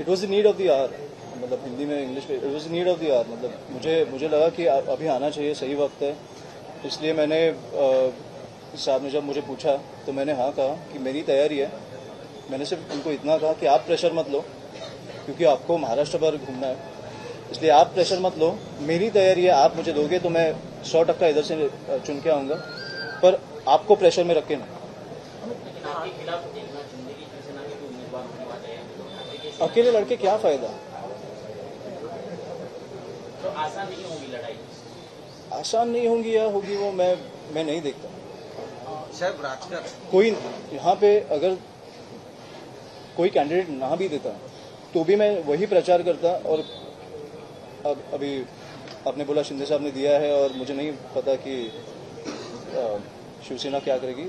It was the need of the hour, मतलब हिंदी में English में, it was the need of the hour. मतलब मुझे लगा कि अभी आना चाहिए, सही वक्त है, इसलिए मैंने साहब ने जब मुझे पूछा तो मैंने हाँ कहा कि मेरी तैयारी है। मैंने सिर्फ उनको इतना कहा कि आप प्रेशर मत लो, क्योंकि आपको महाराष्ट्र भर घूमना है, इसलिए आप प्रेशर मत लो, मेरी तैयारी है, आप मुझे दोगे तो मैं 100% इधर से चुन के आऊँगा, पर आपको प्रेशर में रख के नहीं। अकेले लड़के क्या फायदा? तो आसान नहीं होगी लड़ाई? आसान नहीं होगी या होगी वो मैं नहीं देखता। साहब राजकारण कोई यहाँ पे अगर कोई कैंडिडेट ना भी देता तो भी मैं वही प्रचार करता। और अब अभी आपने बोला शिंदे साहब ने दिया है और मुझे नहीं पता कि शिवसेना क्या करेगी।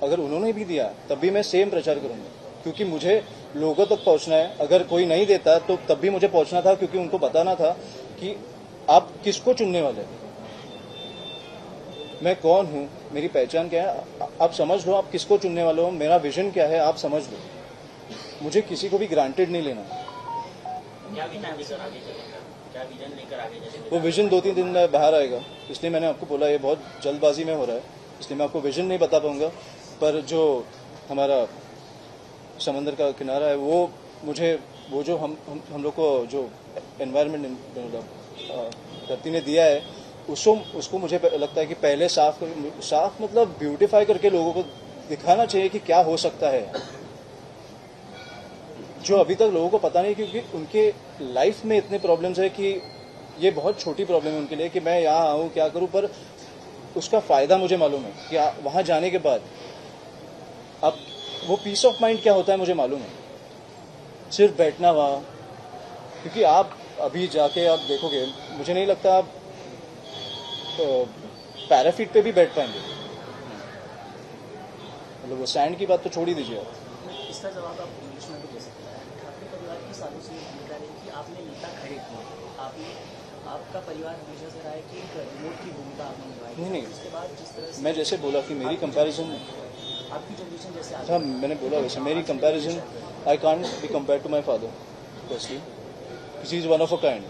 अगर उन्होंने भी दिया तब भी मैं सेम प्रचार करूंगा, क्योंकि मुझे लोगों तक पहुंचना है। अगर कोई नहीं देता तो तब भी मुझे पहुंचना था, क्योंकि उनको बताना था कि आप किसको चुनने वाले हैं, मैं कौन हूं, मेरी पहचान क्या है, आप समझ लो आप किसको चुनने वाले हो, मेरा विजन क्या है आप समझ लो। मुझे किसी को भी ग्रांटेड नहीं लेना। क्या विजन लेकर आगे चलेगा? क्या विजन लेकर आगे चलेगा? वो विजन 2-3 दिन में बाहर आएगा, इसलिए मैंने आपको बोला ये बहुत जल्दबाजी में हो रहा है, इसलिए मैं आपको विजन नहीं बता पाऊंगा। पर जो हमारा समंदर का किनारा है वो मुझे, वो जो हम लोग को जो एनवायरनमेंट धरती ने दिया है उसको मुझे लगता है कि पहले साफ मतलब ब्यूटीफाई करके लोगों को दिखाना चाहिए कि क्या हो सकता है, जो अभी तक लोगों को पता नहीं, क्योंकि उनके लाइफ में इतने प्रॉब्लम्स है कि ये बहुत छोटी प्रॉब्लम है उनके लिए कि मैं यहाँ आऊँ क्या करूँ, पर उसका फायदा मुझे मालूम है कि वहां जाने के बाद अब वो पीस ऑफ माइंड क्या होता है मुझे मालूम है। सिर्फ बैठना वहाँ, क्योंकि आप अभी जाके आप देखोगे, मुझे नहीं लगता आप पैराफीट पे भी बैठ पाएंगे। मतलब वो सैंड की बात तो छोड़ ही दीजिए आप। इसका जवाब आप इंग्लिश में भी दे सकते हैं। ठाकरे परिवार की सालों से भूमिका रही कि आपने नेता खड़े किए, आपका परिवार हमेशा से रहा है कि एक रिमोट की भूमिका आपने निभाई। नहीं, उसके बाद जिस तरह से मैं जैसे बोला कि मेरी कंपैरिजन, आपकी जनरेशन जैसे हाँ मैंने बोला वैसे मेरी comparison I can't be compare to my father firstly, he is one of a kind.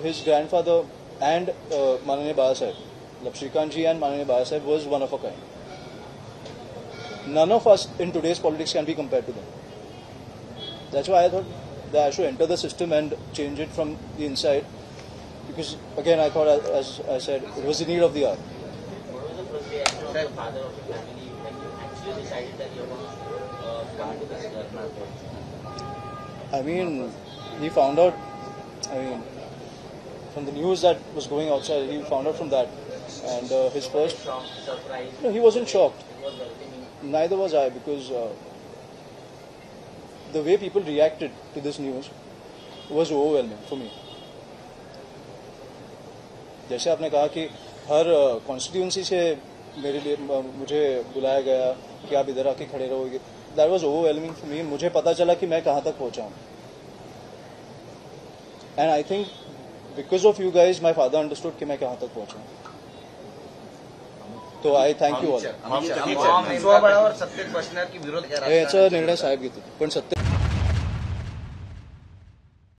His grandfather and माननीय बाबा साहेब, मतलब श्रीकांत जी एंड माननीय Baba Saheb was one of a kind. None of us in today's politics can be compared to them. That's why I thought that I should enter the system and change it from the inside. Because again, I thought, as I said, it was the need of the hour. What was the first reaction of the father of the family when you actually decided that you're going to come to this marathon? I mean, he found out, from the news that was going outside, he found out from that. And his first... Shocked, surprised? No, he wasn't shocked. He was welcoming. Neither was I, because the way people reacted to this news was overwhelming for me. जैसे आपने कहा कि हर constituency से मेरे लिए मुझे बुलाया गया कि आप इधर आके खड़े रहोगे, that was overwhelming for me. मुझे पता चला कि मैं कहाँ तक पहुँचा हूँ, and I think because of you guys my father understood कि मैं कहाँ तक पहुँचा हूँ। तो आई थँक यू ऑल। स्वबळावर सत्तेत बसण्यात की विरोध करा याचा निर्णय साहेब घेतील, पण सत्य